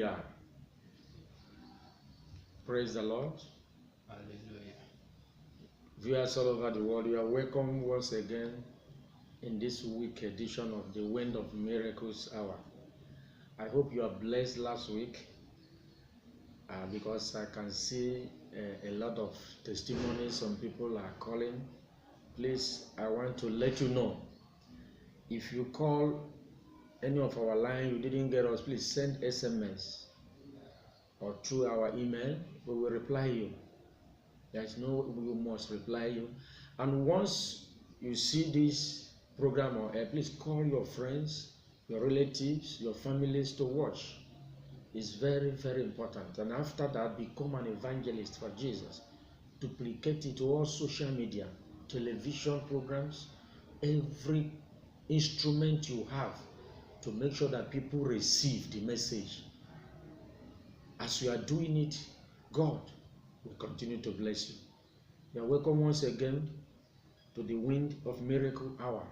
Hallelujah. Praise the Lord. Hallelujah. Viewers all over the world, you are welcome once again in this week edition of the Wind of Miracles Hour. I hope you are blessed last week because I can see a lot of testimonies. Some people are calling. Please, I want to let you know, if you call any of our line, you didn't get us, please send SMS or through our email. We will reply you. There's no, we must reply you. And once you see this program on air, please call your friends, your relatives, your families to watch. It's very, very important. And after that, become an evangelist for Jesus. Duplicate it to all social media, television programs, every instrument you have to make sure that people receive the message. As you are doing it, God will continue to bless you. You are welcome once again to the Wind of Miracle Hour.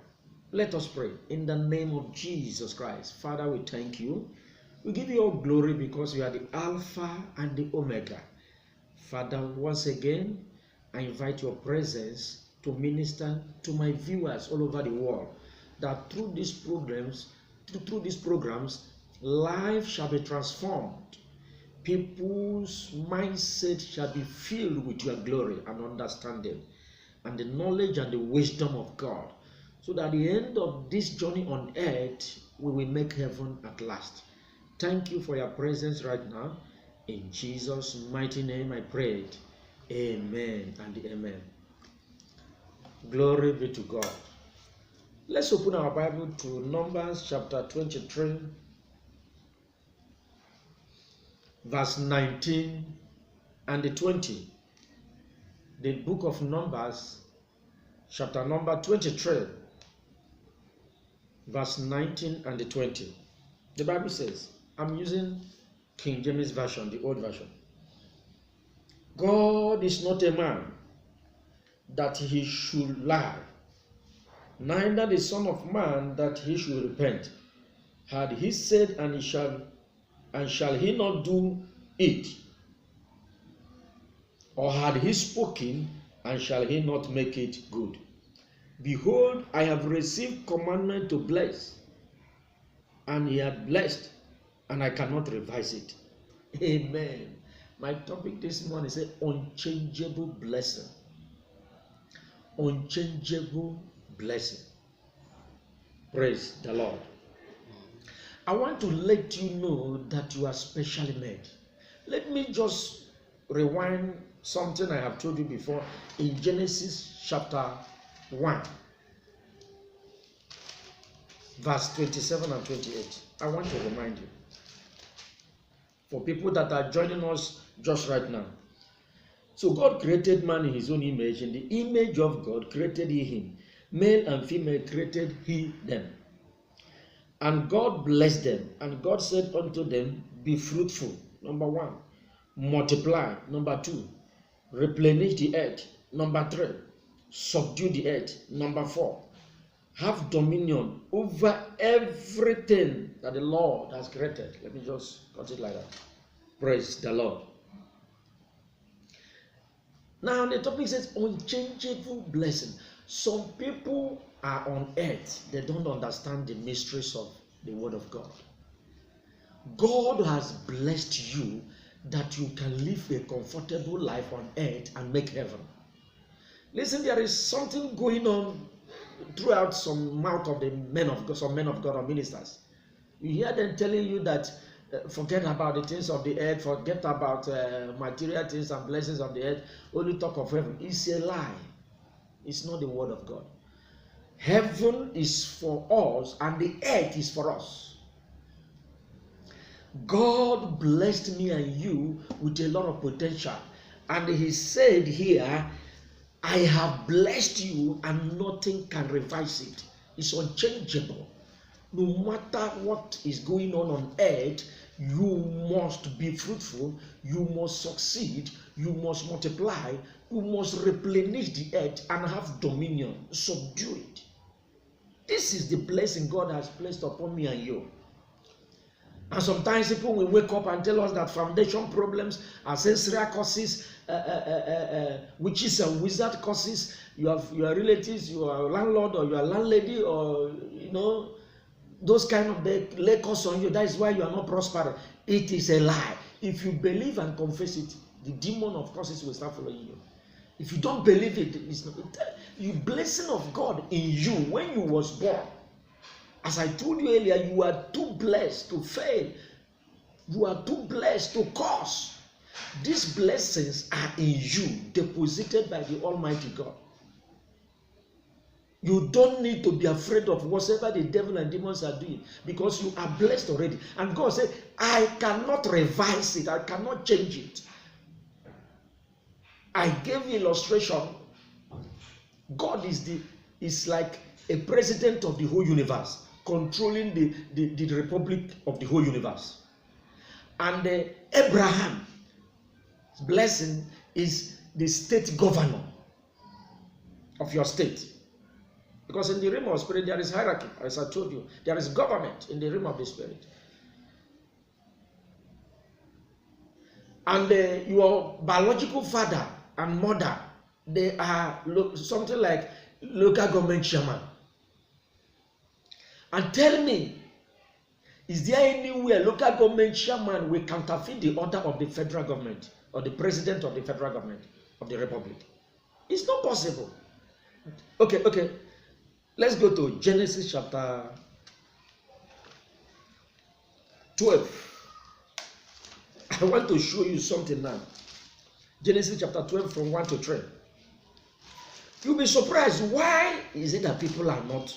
Let us pray. In the name of Jesus Christ, Father, we thank you. We give you all glory because you are the Alpha and the Omega. Father, once again, I invite your presence to minister to my viewers all over the world, that through these programs, life shall be transformed. People's mindset shall be filled with your glory and understanding and the knowledge and the wisdom of God, so that at the end of this journey on earth, we will make heaven at last. Thank you for your presence right now. In Jesus' mighty name I prayed. Amen and amen. Glory be to God. Let's open our Bible to Numbers chapter 23, verse 19 and 20. The book of Numbers, chapter number 23, verse 19 and 20. The Bible says, I'm using King James Version, the old version. God is not a man that he should lie, neither the Son of Man that he should repent. Had he said, and shall he not do it? Or had he spoken, and shall he not make it good? Behold, I have received commandment to bless, and he had blessed, and I cannot revise it. Amen. My topic this morning is unchangeable blessing. Unchangeable blessing. Praise the Lord. I want to let you know that you are specially made. Let me just rewind something I have told you before in Genesis chapter 1, verse 27 and 28. I want to remind you, for people that are joining us just right now. So God created man in his own image. In the image of God created he him. Male and female created he them. And God blessed them. And God said unto them, be fruitful. Number 1. Multiply. Number 2. Replenish the earth. Number 3. Subdue the earth. Number 4. Have dominion over everything that the Lord has created. Let me just cut it like that. Praise the Lord. Now the topic says unchangeable blessing. Some people are on earth. They don't understand the mysteries of the word of God. God has blessed you that you can live a comfortable life on earth and make heaven. Listen, there is something going on throughout some mouth of the men of God, some men of God or ministers. You hear them telling you that forget about the things of the earth, forget about material things and blessings of the earth, only talk of heaven. It's a lie. It's not the word of God. Heaven is for us and the earth is for us. God blessed me and you with a lot of potential, and he said here, I have blessed you and nothing can revise it. It's unchangeable. No matter what is going on earth, you must be fruitful, you must succeed, you must multiply, you must replenish the earth and have dominion, subdue it. This is the blessing God has placed upon me and you. And sometimes people will wake up and tell us that foundation problems, ancestral causes, witches and wizard causes, your relatives, your landlord or your landlady, or those kind of they lay curse on you. That is why you are not prospering. It is a lie. If you believe and confess it, the demon of curses will start following you. If you don't believe it, it's not. The blessing of God in you when you was born. As I told you earlier, you are too blessed to fail. You are too blessed to curse. These blessings are in you, deposited by the Almighty God. You don't need to be afraid of whatever the devil and demons are doing, because you are blessed already. And God said, I cannot revise it. I cannot change it. I gave illustration. God is like a president of the whole universe, controlling the republic of the whole universe. And Abraham's blessing is the state governor of your state. Because in the realm of spirit, there is hierarchy, as I told you. There is government in the realm of the spirit. And your biological father and mother, they are something like local government chairman. And tell me, is there anywhere local government chairman will counterfeit the order of the federal government or the president of the federal government of the republic? It's not possible. Okay. Let's go to Genesis chapter 12. I want to show you something now. Genesis chapter 12 from 1 to 3. You'll be surprised. Why is it that people are not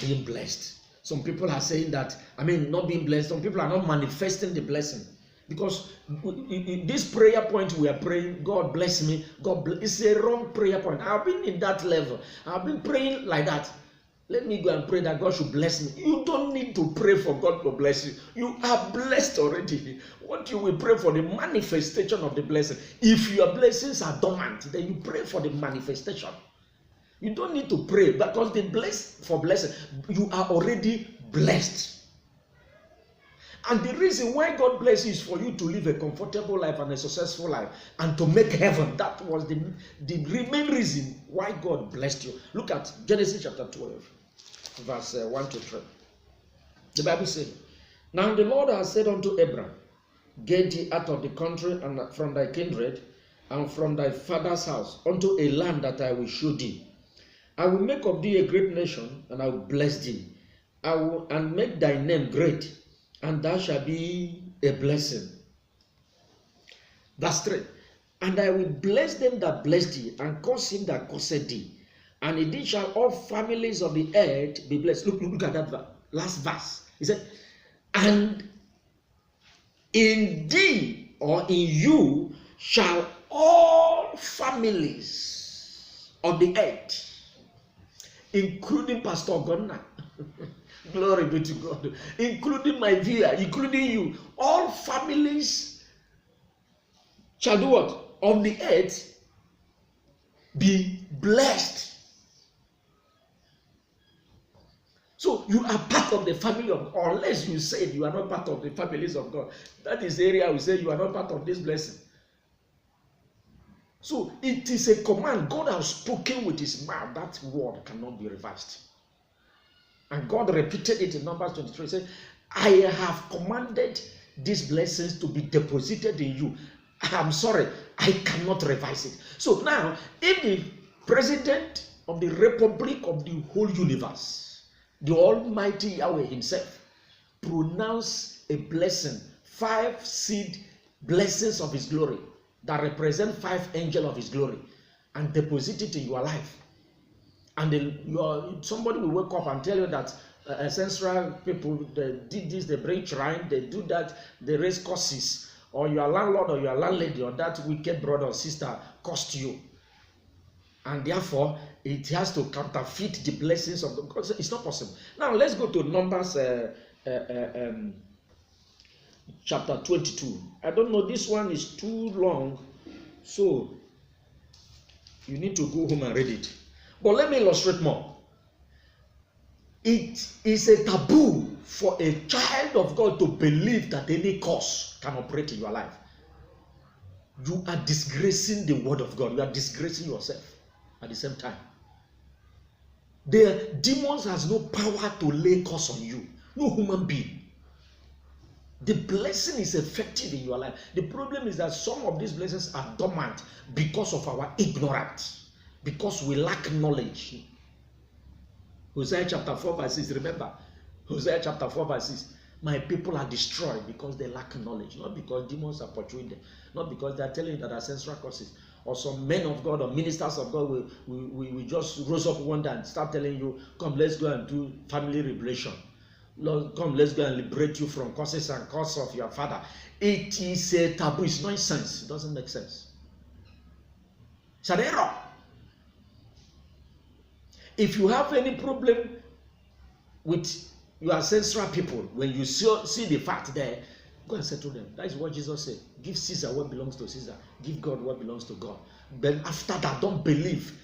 being blessed? Some people are saying that, not being blessed. Some people are not manifesting the blessing. Because this prayer point we are praying, God bless me, it's a wrong prayer point. I've been in that level. I've been praying like that. Let me go and pray that God should bless me. You don't need to pray for God to bless you. You are blessed already. What you will pray for the manifestation of the blessing. If your blessings are dormant, then you pray for the manifestation. You don't need to pray because the blessing, you are already blessed. And the reason why God bless you is for you to live a comfortable life and a successful life and to make heaven. That was the main reason why God blessed you. Look at Genesis chapter 12, verse 1 to 3. The Bible says, Now the Lord has said unto Abram, Get thee out of the country and from thy kindred and from thy father's house unto a land that I will show thee. I will make of thee a great nation, and I will bless thee. I will and make thy name great, and thou shalt be a blessing. Verse 3. And I will bless them that bless thee, and curse him that curseth thee. And in thee shall all families of the earth be blessed. Look at that last verse. He said, and in thee or in you shall all families of the earth, including Pastor Gunnar, glory be to God, including my viewer, including you, all families shall do what? Of the earth be blessed. So you are part of the family of God, unless you said you are not part of the families of God. That is the area we say you are not part of this blessing. So it is a command. God has spoken with his mouth. That word cannot be reversed. And God repeated it in Numbers 23. He said, I have commanded these blessings to be deposited in you. I'm sorry, I cannot revise it. So now, if the president of the Republic of the whole universe, the Almighty Yahweh himself, pronounce a blessing, 5 seed blessings of his glory that represent 5 angels of his glory, and deposit it in your life. And somebody will wake up and tell you that ancestral people, they did this, they bring shrine, they do that, they raise curses, or your landlord or your landlady or that wicked brother or sister cursed you. And therefore, it has to counterfeit the blessings of God. It's not possible. Now, let's go to Numbers chapter 22. I don't know, this one is too long, so you need to go home and read it. But let me illustrate more. It is a taboo for a child child of God to believe that any curse can operate in your life, you are disgracing the word of God. You are disgracing yourself at the same time. The demons has no power to lay curse on you. No human being. The blessing is effective in your life. The problem is that some of these blessings are dormant because of our ignorance, because we lack knowledge. Hosea chapter 4 verse 6, remember, Hosea chapter 4 verse 6, my people are destroyed because they lack knowledge, not because demons are pursuing them, not because they are telling you that ancestral curses, or some men of God or ministers of God will just rose up one day and start telling you, come, let's go and do family liberation. Lord, come, let's go and liberate you from curses and curse of your father. It is a taboo. It's nonsense. It doesn't make sense. It's an error. If you have any problem with your ancestral people, when you see the fact there, go and settle them. That is what Jesus said. Give Caesar what belongs to Caesar. Give God what belongs to God. But after that, don't believe.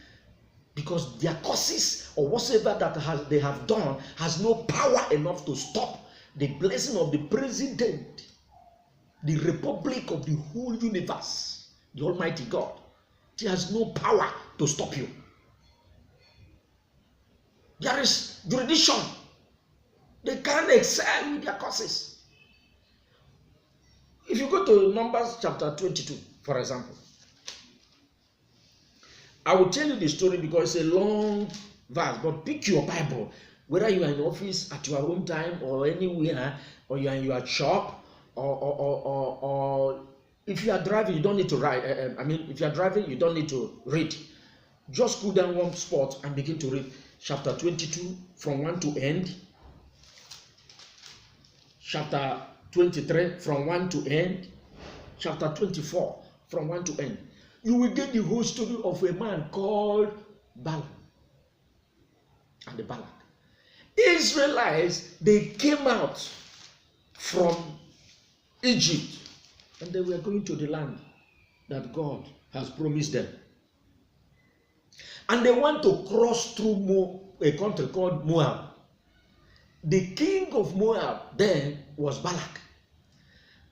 Because their causes or whatsoever that they have done has no power enough to stop the blessing of the president, the republic of the whole universe, the Almighty God. It has no power to stop you. There is jurisdiction. They can't excel with their causes. If you go to Numbers chapter 22, for example, I will tell you the story because it's a long verse, but pick your Bible, whether you are in office at your own time or anywhere, or you are in your shop, or if you are driving, you don't need to write. If you are driving, you don't need to read. Just go down one spot and begin to read chapter 22 from 1 to end. Chapter 23 from 1 to end. Chapter 24 from 1 to end. You will get the whole story of a man called Balaam and the Balak. Israelites, they came out from Egypt and they were going to the land that God has promised them. And they want to cross through a country called Moab. The king of Moab then was Balak.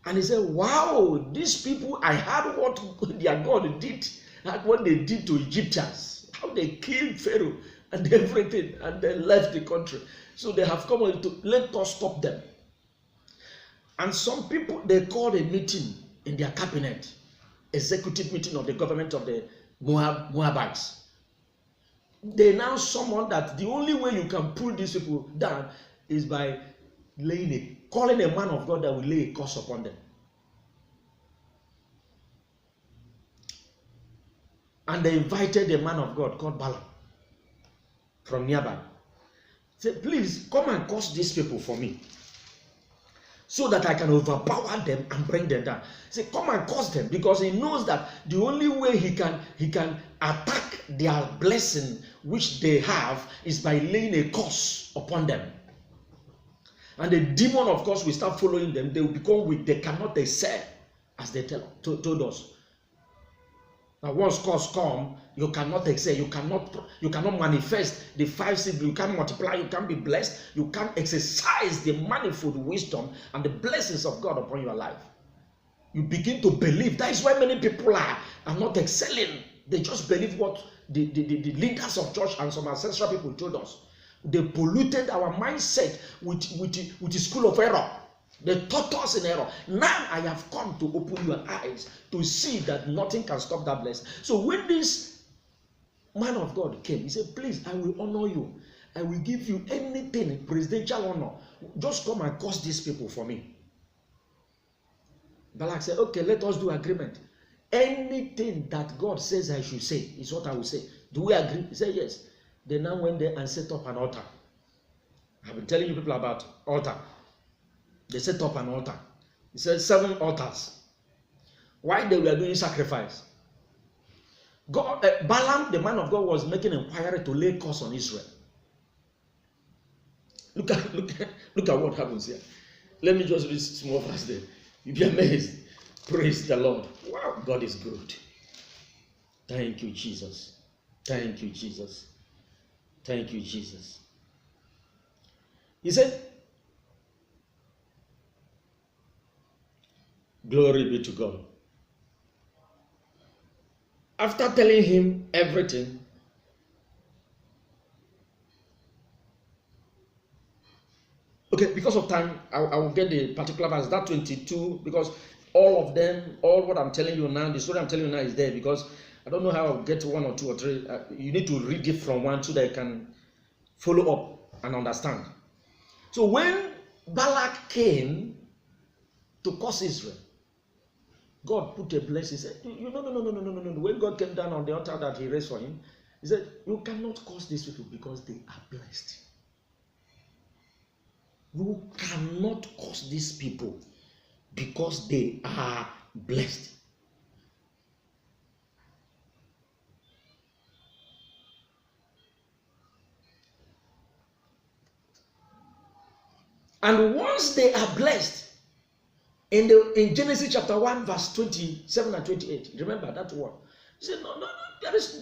And he said, wow, these people, I heard what their God did, what they did to Egyptians, how they killed Pharaoh and everything, and they left the country. So they have come on to let us stop them. And some people, they called a meeting in their cabinet, executive meeting of the government of the Moabites. They now summoned that the only way you can pull these people down is by calling a man of God that will lay a curse upon them. And they invited a man of God called Balaam from nearby. Said, please come and curse these people for me, so that I can overpower them and bring them down. Say, come and curse them, because he knows that the only way he can attack their blessing which they have is by laying a curse upon them. And the demon, of course, will start following them. They will become weak. They cannot excel, as they told us. Now, once curse come, you cannot excel. You cannot manifest the 5 seeds. You can't multiply. You can't be blessed. You can't exercise the manifold wisdom and the blessings of God upon your life. You begin to believe. That is why many people are not excelling. They just believe what the leaders of church and some ancestral people told us. They polluted our mindset with the school of error. They taught us in error. Now I have come to open your eyes to see that nothing can stop that blessing. So when this man of God came, he said, please, I will honor you. I will give you anything, presidential honor. Just come and curse these people for me. Balak said, okay, let us do agreement. Anything that God says I should say is what I will say. Do we agree? He said, yes. They now went there and set up an altar. I've been telling you people about altar. They set up an altar. He said 7 altars. While they were doing sacrifice, Balaam, the man of God, was making inquiry to lay curse on Israel. Look at what happens here. Let me just read small verse there. You'll be amazed. Praise the Lord. Wow, God is good. Thank you, Jesus. Thank you, Jesus. Thank you, Jesus. He said, Glory be to God. After telling him everything, okay, because of time, I will get the particular verse, that 22, because all of them, all what I'm telling you now, the story I'm telling you now is there, because I don't know how I'll get to 1 or 2 or 3. You need to read it from 1 so that you can follow up and understand. So when Balak came to curse Israel, God put a blessing. He said, no. When God came down on the altar that he raised for him, he said, you cannot curse these people because they are blessed. You cannot curse these people because they are blessed. And once they are blessed, in Genesis chapter 1, verse 27 and 28, remember that one. He said, no,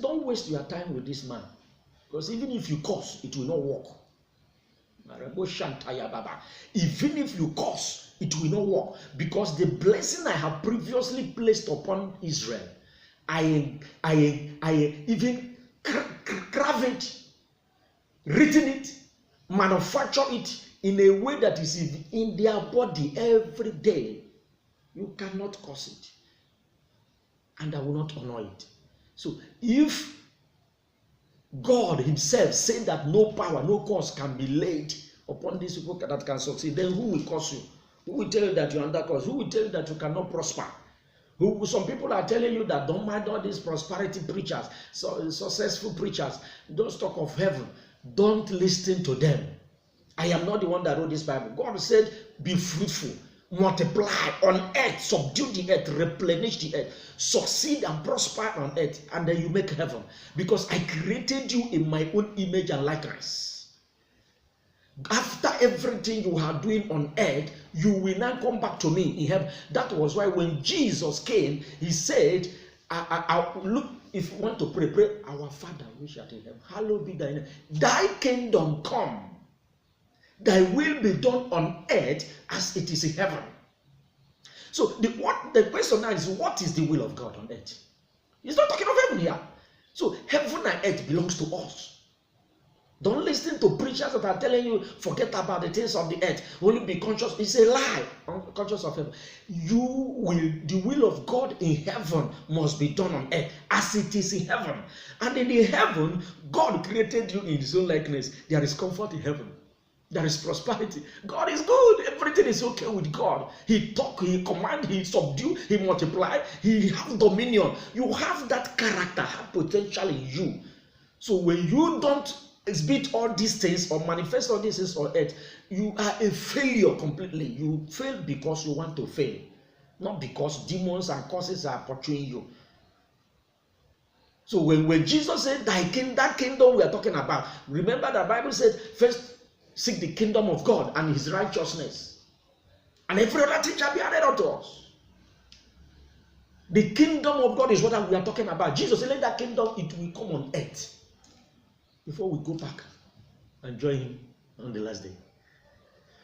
don't waste your time with this man. Because even if you curse, it will not work. Even if you curse, it will not work. Because the blessing I have previously placed upon Israel, I even carve it, written it, manufacture it in a way that is in their body every day. You cannot curse it, and I will not honor it. So if God himself said that no power, no curse can be laid upon these people that can succeed, then who will curse you? Who will tell you that you're under curse? Who will tell you that you cannot prosper? Some people are telling you that don't mind all these prosperity preachers, successful preachers, don't talk of heaven. Don't listen to them. I am not the one that wrote this Bible. God said, be fruitful, multiply on earth, subdue the earth, replenish the earth, succeed and prosper on earth, and then you make heaven. Because I created you in my own image and likeness. After everything you are doing on earth, you will now come back to me in heaven. That was why when Jesus came, he said, look, if you want to pray, our Father which art in heaven, hallowed be thy name. Thy kingdom come. Thy will be done on earth as it is in heaven. So the question now is, what is the will of God on earth? He's not talking of heaven here. So heaven and earth belongs to us. Don't listen to preachers that are telling you, forget about the things of the earth. Only be conscious. It's a lie. Conscious of heaven. The will of God in heaven must be done on earth as it is in heaven. And in the heaven, God created you in his own likeness. There is comfort in heaven. There is prosperity. God is good. Everything is okay with God. He talk, he command, he subdue, he multiply, he have dominion. You have that character, have potential in you. So when you don't exhibit all these things or manifest all these things on earth, you are a failure completely. You fail because you want to fail, not because demons and curses are portraying you. So when Jesus said that kingdom we are talking about, remember the Bible said, first seek the kingdom of God and his righteousness, and every other thing shall be added unto us. The kingdom of God is what we are talking about. Jesus said, let that kingdom, it will come on earth before we go back and join him on the last day.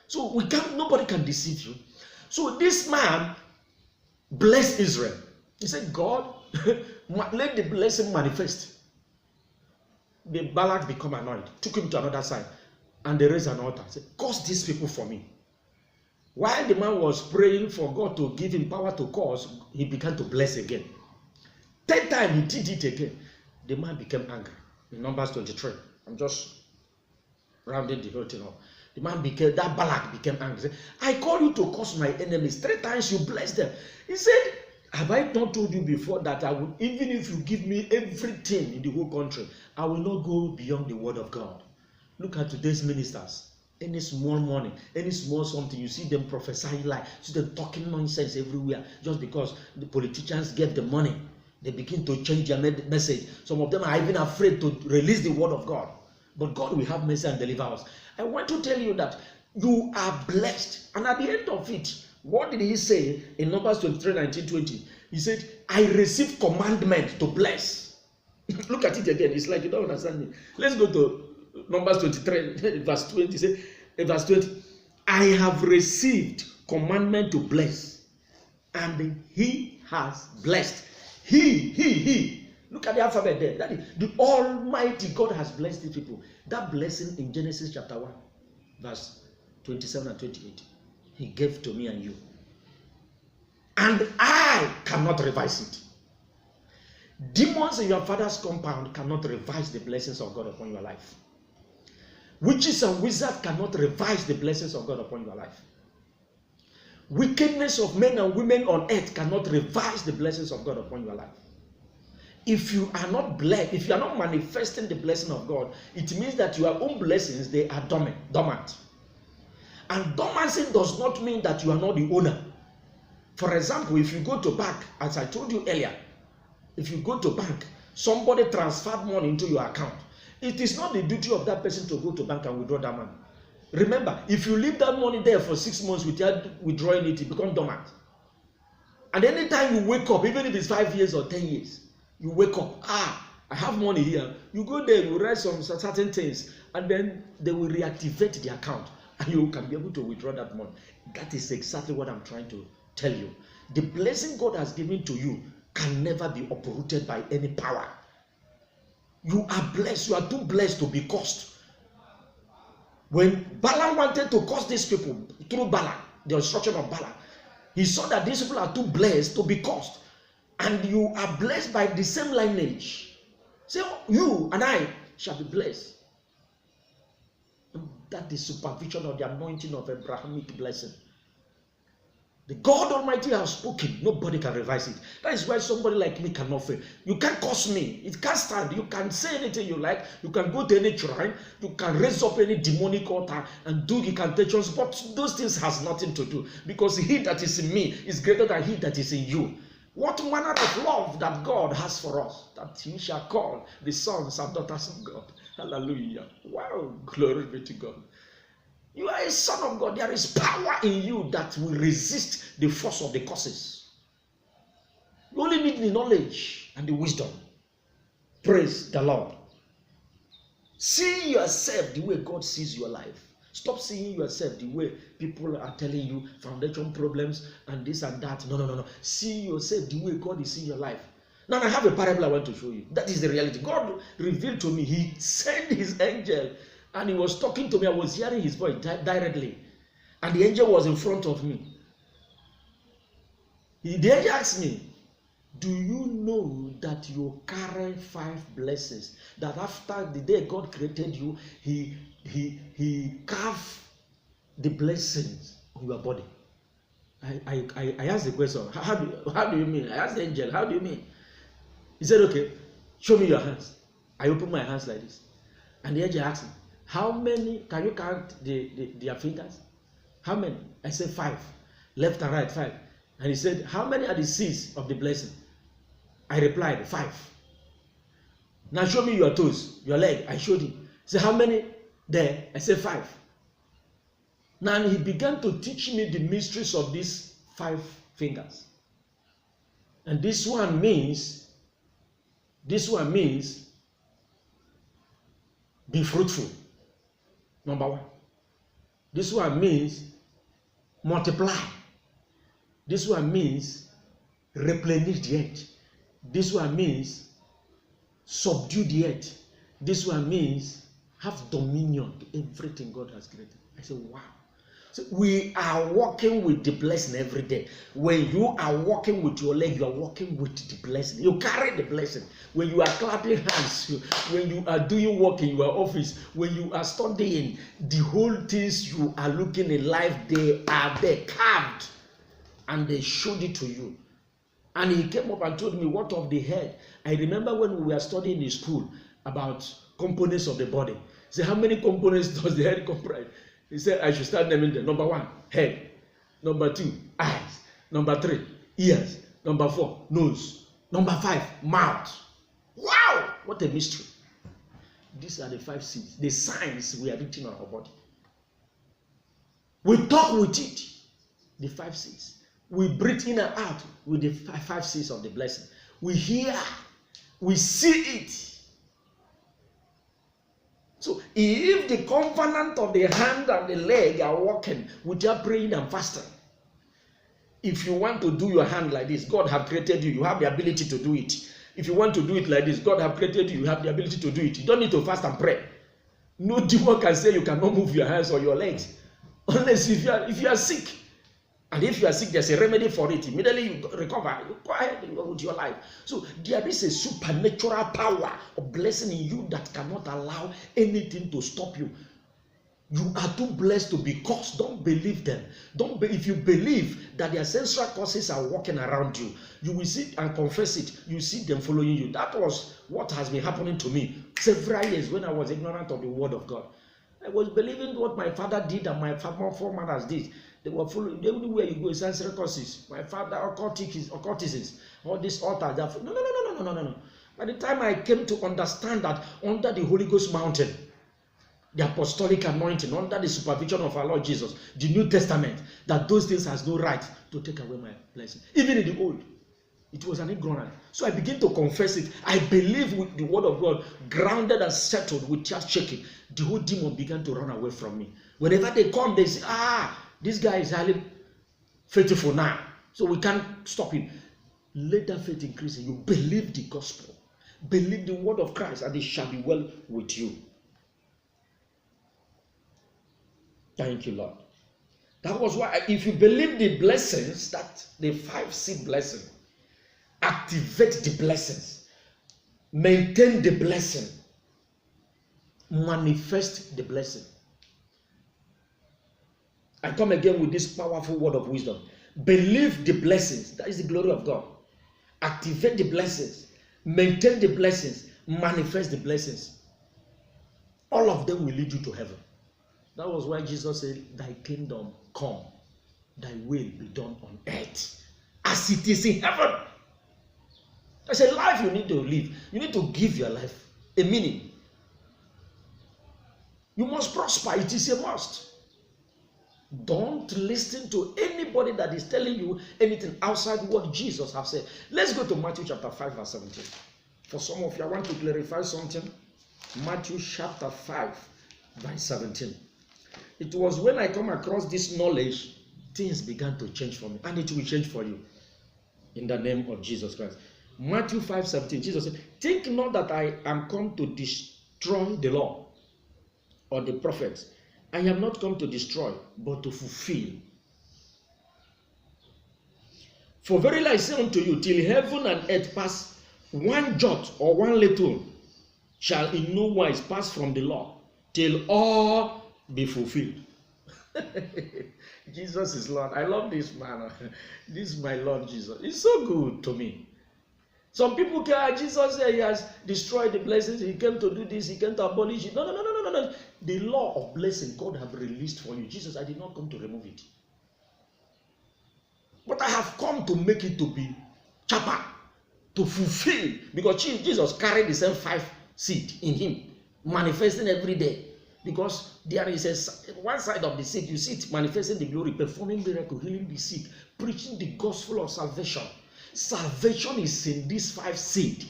So nobody can deceive you. So this man blessed Israel. He said, God, let the blessing manifest. The Balak become annoyed, took him to another side, and they raised an altar. Said, curse these people for me. While the man was praying for God to give him power to curse, he began to bless again. 10 times he did it again. The man became angry. In Numbers 23. I'm just rounding the whole thing up. That Balak became angry. He said, I call you to curse my enemies. 3 times you bless them. He said, have I not told you before that I will, even if you give me everything in the whole country, I will not go beyond the word of God. Look at today's ministers. Any small money, any small something, you see them prophesying like, see them talking nonsense everywhere just because the politicians get the money. They begin to change their message. Some of them are even afraid to release the word of God. But God will have mercy and deliver us. I want to tell you that you are blessed. And at the end of it, what did he say in Numbers 23, 19, 20? He said, I received commandment to bless. Look at it again. It's like you don't understand me. Let's go to Numbers 23, verse 20. Say, verse 20. I have received commandment to bless. and he has blessed. He. Look at the alphabet there. That is, the Almighty God has blessed these people. That blessing in Genesis chapter 1, verse 27 and 28. He gave to me and you. And I cannot revise it. Demons in your father's compound cannot revise the blessings of God upon your life. Witches and wizards cannot revise the blessings of God upon your life. Wickedness of men and women on earth cannot revise the blessings of God upon your life. If you are not blessed, if you are not manifesting the blessing of God, it means that your own blessings, they are dormant. And dormancy does not mean that you are not the owner. For example, if you go to bank, as I told you earlier, if you go to bank, somebody transferred money into your account. It is not the duty of that person to go to bank and withdraw that money. Remember, if you leave that money there for 6 months without withdrawing it, it becomes dormant. And anytime you wake up, even if it's 5 years or 10 years, you wake up, I have money here. You go there, you write some certain things, and then they will reactivate the account, and you can be able to withdraw that money. That is exactly what I'm trying to tell you. The blessing God has given to you can never be uprooted by any power. You are blessed. You are too blessed to be cursed. When Balaam wanted to curse these people through Balaam, the instruction of Balaam, he saw that these people are too blessed to be cursed. And you are blessed by the same lineage. So you and I shall be blessed. And that is supervision of the anointing of Abrahamic blessing. The God Almighty has spoken. Nobody can revise it. That is why somebody like me cannot fail. You can't curse me. It can't stand. You can say anything you like. You can go to any shrine. You can raise up any demonic altar and do incantations. But those things has nothing to do. Because he that is in me is greater than he that is in you. What manner of love that God has for us, that we shall call the sons and daughters of God. Hallelujah. Wow. Glory be to God. You are a son of God. There is power in you that will resist the force of the curses. You only need the knowledge and the wisdom. Praise the Lord. See yourself the way God sees your life. Stop seeing yourself the way people are telling you foundation problems and this and that. No. See yourself the way God is seeing your life. Now I have a parable I want to show you. That is the reality. God revealed to me. He sent his angel. And he was talking to me. I was hearing his voice directly. And the angel was in front of me. The angel asked me, do you know that you carry 5 blessings? That after the day God created you, he carved the blessings on your body. I asked the question, how do you mean? I asked the angel, how do you mean? He said, okay, show me your hands. I opened my hands like this. And the angel asked me, how many, can you count their fingers? How many? I said 5. Left and right, 5. And he said, how many are the seeds of the blessing? I replied, 5. Now show me your toes, your leg. I showed him. He said, how many there? I said 5. Now he began to teach me the mysteries of these 5 fingers. And this one means be fruitful. Number 1. This one means multiply. This one means replenish the earth. This one means subdue the earth. This one means have dominion to everything God has created. I said, wow. So we are walking with the blessing every day. When you are walking with your leg, you are walking with the blessing. You carry the blessing. When you are clapping hands, when you are doing work in your office, when you are studying, the whole things you are looking in life, they are there carved, and they showed it to you. And he came up and told me, what of the head? I remember when we were studying in school about components of the body. He said, how many components does the head comprise? He said, I should start naming them. Number 1, head. Number 2, eyes. Number 3, ears. Number 4, nose. Number 5, mouth. Wow! What a mystery. These are the 5 seeds. The signs we are written on our body. We talk with it. The 5 seeds. We breathe in and out with the 5 seeds of the blessing. We hear. We see it. So if the covenant of the hand and the leg are working without praying and fasting, If you want to do your hand like this, God have created you. You have the ability to do it. If you want to do it like this, God have created you. You have the ability to do it. You don't need to fast and pray. No demon can say you cannot move your hands or your legs, unless if you are sick. And if you are sick, there's a remedy for it. Immediately you recover. You go ahead with your life. So there is a supernatural power of blessing in you that cannot allow anything to stop you. You are too blessed to be cursed. Don't believe them. If you believe that the ancestral curses are walking around you, you will see and confess it. You see them following you. That was what has been happening to me several years when I was ignorant of the word of God. I was believing what my father did and my foremothers did. They were following. Everywhere you go, it's ancestral curses. My father, occultisms, all these altars. No. By the time I came to understand that under the Holy Ghost mountain, the apostolic anointing, under the supervision of our Lord Jesus, the New Testament, that those things has no right to take away my blessing. Even in the old, it was an ignorance. So I begin to confess it. I believe with the word of God, grounded and settled with chest shaking. The whole demon began to run away from me. Whenever they come, they say, this guy is highly faithful now, so we can't stop him. Let that faith increase. You believe the gospel. Believe the word of Christ, and it shall be well with you. Thank you, Lord. That was why, if you believe the blessings, that the 5C blessing, activate the blessings, maintain the blessing, manifest the blessing. I come again with this powerful word of wisdom. Believe the blessings. That is the glory of God. Activate the blessings, maintain the blessings, manifest the blessings. All of them will lead you to heaven. That was why Jesus said, thy kingdom come, thy will be done on earth as it is in heaven. That's a life you need to live. You need to give your life a meaning. You must prosper. It is a must. Don't listen to anybody that is telling you anything outside what Jesus has said. Let's go to Matthew chapter 5 verse 17. For some of you, I want to clarify something. Matthew chapter 5 verse 17. It was when I come across this knowledge, things began to change for me. And it will change for you. In the name of Jesus Christ. Matthew 5:17, Jesus said, think not that I am come to destroy the law or the prophets. I am not come to destroy, but to fulfill. For verily I say unto you, till heaven and earth pass, one jot or one little shall in no wise pass from the law, till all be fulfilled. Jesus is Lord. I love this man. This is my Lord Jesus. It's so good to me. Some people care, Jesus said he has destroyed the blessings. He came to do this. He came to abolish it. No. The law of blessing God have released for you. Jesus, I did not come to remove it. But I have come to make it to be chapa, to fulfill. Because Jesus carried the same 5 seed in him, manifesting every day. Because there is one side of the seed, you see it manifesting the glory, performing miracle, healing the sick, preaching the gospel of salvation. Salvation is in this 5 seed.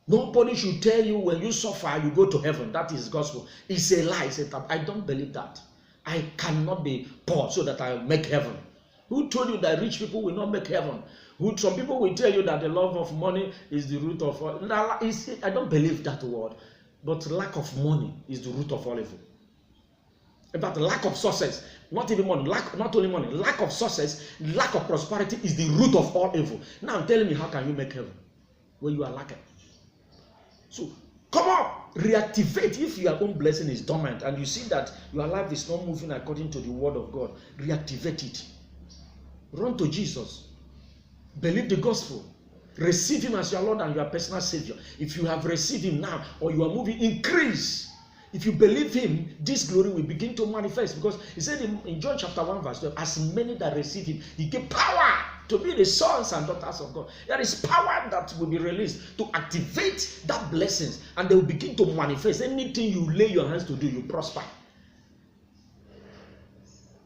Nobody should tell you when you suffer, you go to heaven. That is gospel. It's a lie. I don't believe that. I cannot be poor so that I make heaven. Who told you that rich people will not make heaven? Some people will tell you that the love of money is the root of all. I don't believe that word. But lack of money is the root of all evil. In fact, lack of success, not even money, not only money, lack of success, lack of prosperity is the root of all evil. Now I'm telling me, how can you make heaven when you are lacking? So come on, reactivate. If your own blessing is dormant and you see that your life is not moving according to the word of God, reactivate it. Run to Jesus. Believe the gospel. Receive him as your Lord and your personal Savior. If you have received him now or you are moving, increase. If you believe him, this glory will begin to manifest. Because he said in John chapter 1 verse 12, as many that receive him, he gave power to be the sons and daughters of God. There is power that will be released to activate that blessings, and they will begin to manifest. Anything you lay your hands to do, you prosper.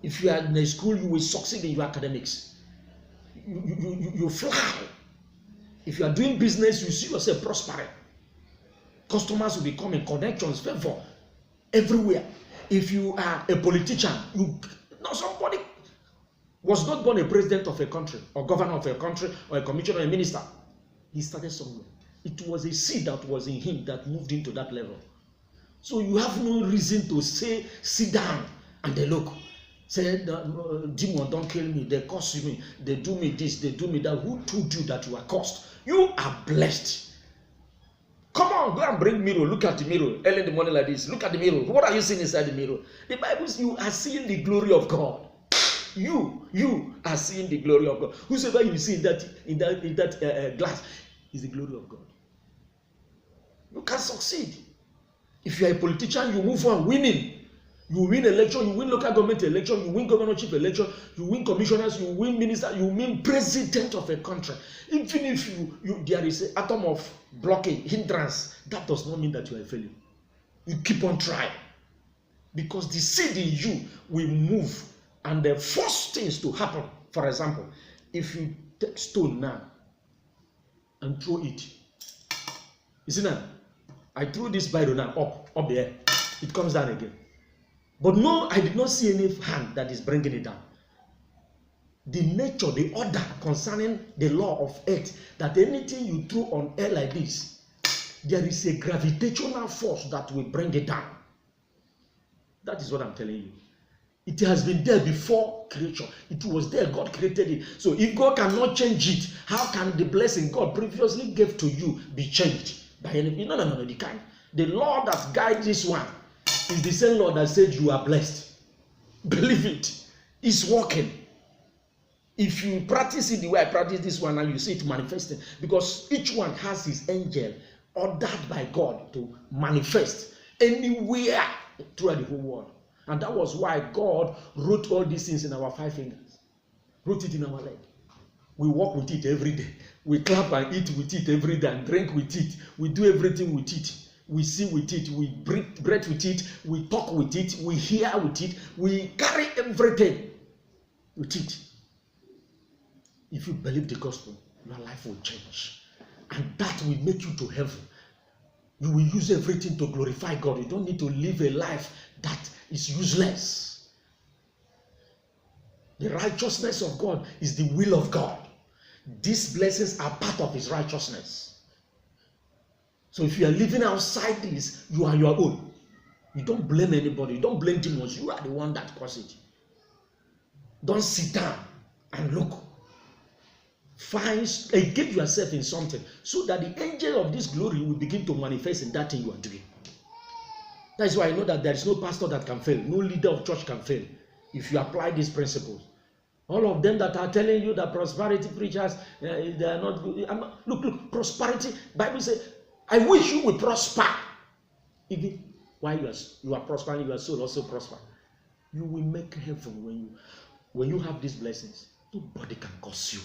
If you are in a school, you will succeed in your academics. You fly. If you are doing business, you see yourself prospering. Customers will be coming, connections, favor everywhere. If you are a politician, somebody was not born a president of a country, or governor of a country, or a commissioner, or a minister. He started somewhere. It was a seed that was in him that moved into that level. So you have no reason to say, sit down and they look. Say, demon, don't kill me. They curse me. They do me this. They do me that. Who told you that you are cursed? You are blessed. Come on, go and bring mirror. Look at the mirror. Early in the morning like this. Look at the mirror. What are you seeing inside the mirror? The Bible says you are seeing the glory of God. You are seeing the glory of God. Whosoever you see in that glass is the glory of God. You can succeed. If you are a politician, you move on winning. You win election, you win local government election, you win governorship election, you win commissioners, you win minister, you win president of a country. Even if there is an atom of blockage, hindrance, that does not mean that you are a failure. You keep on trying. Because the seed in you will move and the force things to happen. For example, if you take stone now and throw it. You see now, I threw this Bible now up there. It comes down again. But no, I did not see any hand that is bringing it down. The nature, the order concerning the law of earth, that anything you throw on air like this, there is a gravitational force that will bring it down. That is what I'm telling you. It has been there before creation. It was there. God created it. So if God cannot change it, how can the blessing God previously gave to you be changed by anything? No, they can't. The law that guides this one is the same law that said you are blessed. Believe it. It's working. If you practice it the way I practice this one, and you see it manifesting, because each one has his angel ordered by God to manifest anywhere throughout the whole world. And that was why God wrote all these things in our 5 fingers. Wrote it in our leg. We walk with it every day. We clap and eat with it every day and drink with it. We do everything with it. We see with it. We breathe with it. We talk with it. We hear with it. We carry everything with it. If you believe the gospel, your life will change. And that will make you to heaven. You will use everything to glorify God. You don't need to live a life that is useless. The righteousness of God is the will of God. These blessings are part of his righteousness. So if you are living outside this, you are your own. You don't blame anybody. You don't blame demons. You are the one that caused it. Don't sit down and look. Engage yourself in something so that the angel of this glory will begin to manifest in that thing you are doing. That is why I know that there is no pastor that can fail. No leader of church can fail if you apply these principles. All of them that are telling you that prosperity preachers, they are not good. Look, prosperity. Bible says, I wish you will prosper. Even while you are prospering, your soul also prosper. You will make heaven when you have these blessings. Nobody can curse you.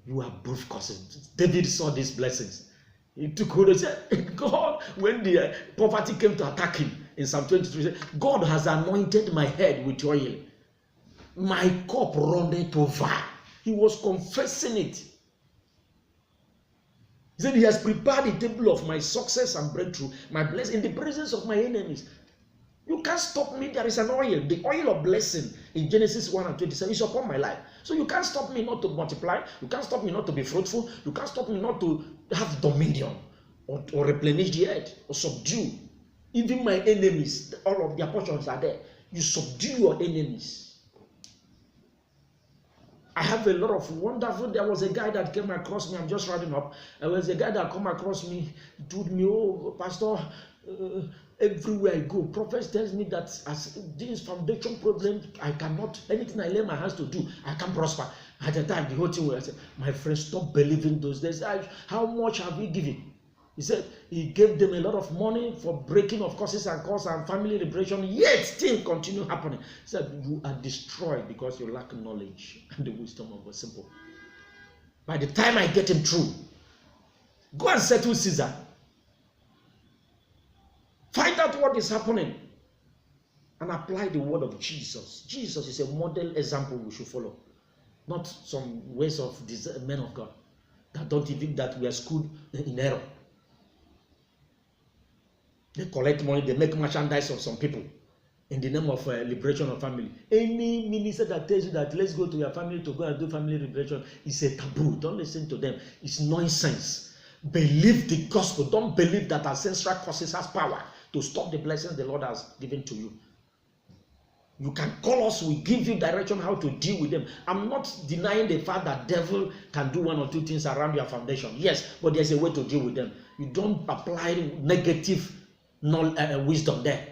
You are proof curses. David saw these blessings. He took hold and said, God, when the poverty came to attack him in Psalm 23, he said, God has anointed my head with oil. My cup runneth over. He was confessing it. He said, he has prepared the table of my success and breakthrough, my blessing, in the presence of my enemies. You can't stop me. There is an oil. The oil of blessing in Genesis 1 and 27 is upon my life. So you can't stop me not to multiply. You can't stop me not to be fruitful. You can't stop me not to have dominion or replenish the earth or subdue. Even my enemies, all of their portions are there. You subdue your enemies. I have a lot of wonderful. There was a guy that came across me. I'm just writing up. There was a guy that came across me, told me, oh, Pastor, everywhere I go, prophets tells me that as this foundation problem, I cannot, anything I lay my hands to do, I can't prosper. At the time, the whole thing was, I said, my friend, stop believing those days. How much have you given? He said he gave them a lot of money for breaking of curses and curse and family liberation, yet still continue happening. He said, you are destroyed because you lack knowledge and the wisdom of the simple. By the time I get him through, go and settle Caesar. Find out what is happening and apply the word of Jesus. Jesus is a model example we should follow, not some ways of these men of God that don't even that we are schooled in error. They collect money, they make merchandise of some people in the name of liberation of family. Any minister that tells you that let's go to your family to go and do family liberation is a taboo. Don't listen to them. It's nonsense. Believe the gospel. Don't believe that ancestral causes has power to stop the blessings the Lord has given to you. You can call us, we give you direction how to deal with them. I'm not denying the fact that devil can do one or two things around your foundation. Yes, but there's a way to deal with them. You don't apply negative wisdom there.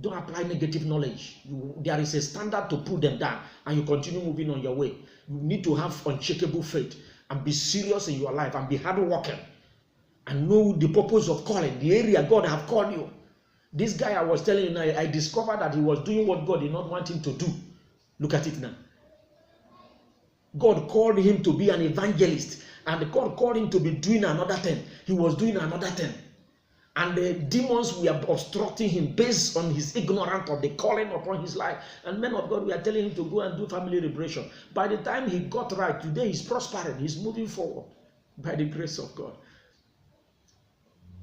Don't apply negative knowledge. There is a standard to put them down, and you continue moving on your way. You need to have unshakable faith and be serious in your life and be hardworking and know the purpose of calling, the area God have called you. This guy I was telling you, I discovered that he was doing what God did not want him to do. Look at it now. God called him to be an evangelist, and God called him to be doing another thing. He was doing another thing. And the demons were obstructing him based on his ignorance of the calling upon his life. And men of God, we are telling him to go and do family liberation. By the time he got right, today he's prospering. He's moving forward by the grace of God.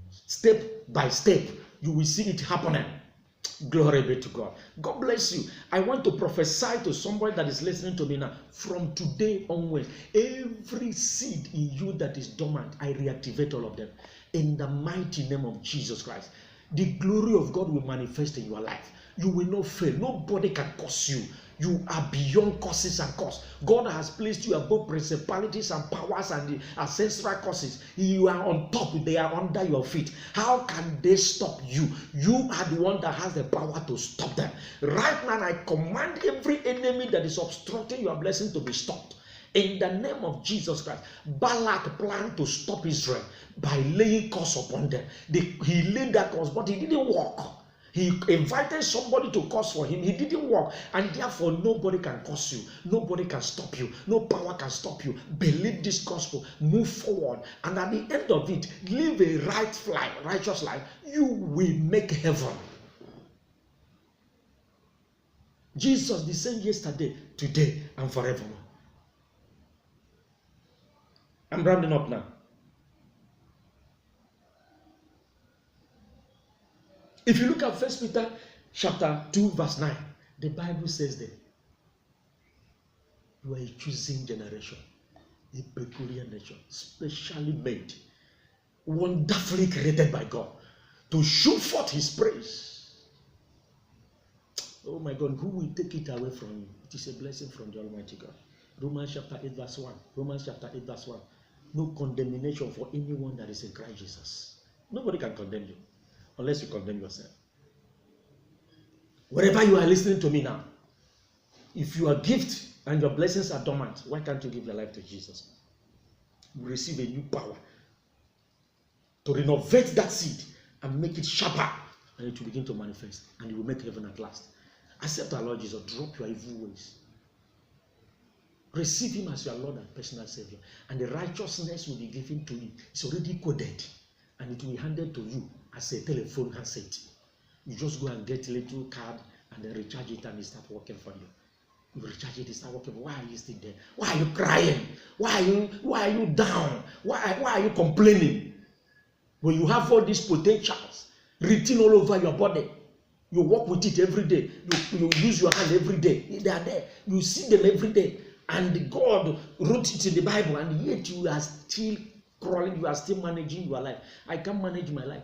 Step by step, you will see it happening. Glory be to God. God bless you. I want to prophesy to somebody that is listening to me now. From today onwards, every seed in you that is dormant, I reactivate all of them. In the mighty name of Jesus Christ. The glory of God will manifest in your life. You will not fail. Nobody can curse you. You are beyond curses and curse. God has placed you above principalities and powers and the ancestral curses. You are on top. They are under your feet. How can they stop you? You are the one that has the power to stop them. Right now, I command every enemy that is obstructing your blessing to be stopped. In the name of Jesus Christ. Balak planned to stop Israel by laying curse upon them. He laid that curse, but he didn't work. He invited somebody to curse for him. He didn't work. And therefore, nobody can curse you. Nobody can stop you. No power can stop you. Believe this gospel. Move forward. And at the end of it, live a righteous life. You will make heaven. Jesus the same yesterday, today, and forevermore. I'm rounding up now. If you look at 1 Peter chapter 2 verse 9, the Bible says that you are a chosen generation, a peculiar nation, specially made, wonderfully created by God to show forth his praise. Oh my God, who will take it away from you? It is a blessing from the Almighty God. Romans chapter 8 verse 1. Romans chapter 8 verse 1. No condemnation for anyone that is in Christ Jesus. Nobody can condemn you unless you condemn yourself. Wherever you are listening to me now, if your gift and your blessings are dormant, why can't you give your life to Jesus? You receive a new power to renovate that seed and make it sharper, and it will begin to manifest, and you will make heaven at last. Accept our Lord Jesus. Drop your evil ways. Receive him as your Lord and personal Savior, and the righteousness will be given to you. It's already coded, and it will be handed to you as a telephone handset. You just go and get a little card and then recharge it, and it start working for you. You recharge it, it start working. Why are you still there? Why are you crying? Why are you down? Why are you complaining? When you have all these potentials written all over your body, you walk with it every day. You use your hand every day. They are there. You see them every day. And God wrote it in the Bible, and yet you are still crawling, you are still managing your life. I can't manage my life.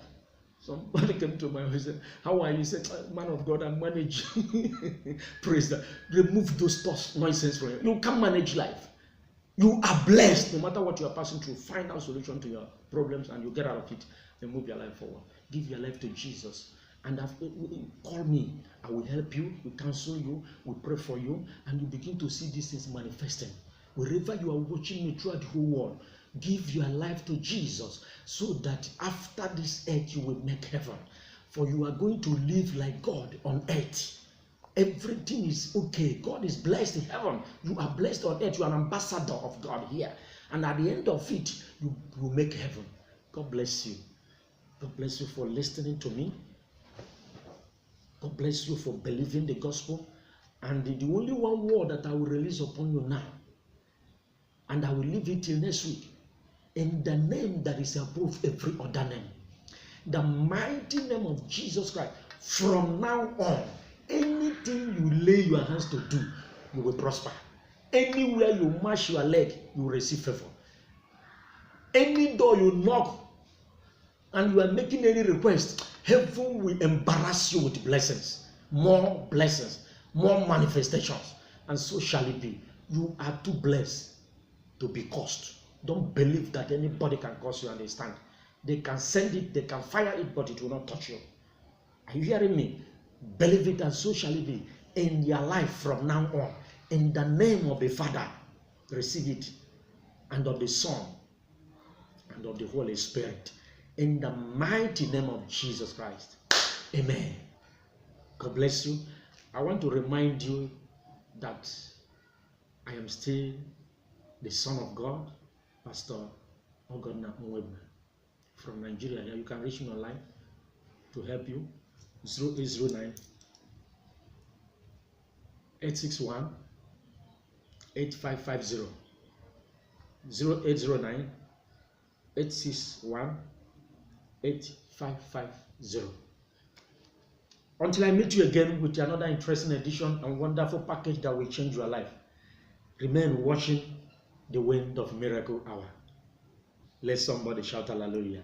Somebody came to my house and said, how are you? He said, man of God, I'm managing. Praise God. Remove those thoughts, nonsense from you. You can't manage life. You are blessed. No matter what you are passing through, find out solution to your problems and you get out of it and move your life forward. Give your life to Jesus. And call me. I will help you. We counsel you. We pray for you. And you begin to see these things manifesting. Wherever you are watching me throughout the whole world, give your life to Jesus so that after this earth you will make heaven. For you are going to live like God on earth. Everything is okay. God is blessed in heaven. You are blessed on earth. You are an ambassador of God here. And at the end of it, you will make heaven. God bless you. God bless you for listening to me. God bless you for believing the gospel. And the only one word that I will release upon you now, and I will leave it till next week, in the name that is above every other name, the mighty name of Jesus Christ, from now on, anything you lay your hands to do, you will prosper. Anywhere you mash your leg, you will receive favor. Any door you knock and you are making any request, heaven will embarrass you with blessings, more manifestations, and so shall it be. You are too blessed to be cursed. Don't believe that anybody can curse you and they stand. They can send it, they can fire it, but it will not touch you. Are you hearing me? Believe it, and so shall it be in your life from now on. In the name of the Father, receive it, and of the Son, and of the Holy Spirit. In the mighty name of Jesus Christ. Amen. God bless you. I want to remind you that I am still the Son of God, Pastor Ogodna Nwebe from Nigeria. You can reach me online to help you. 0809 861 8550. 0809 861 8550. Until I meet you again with another interesting edition and wonderful package that will change your life, remain watching the Wind of Miracle Hour. Let somebody shout hallelujah.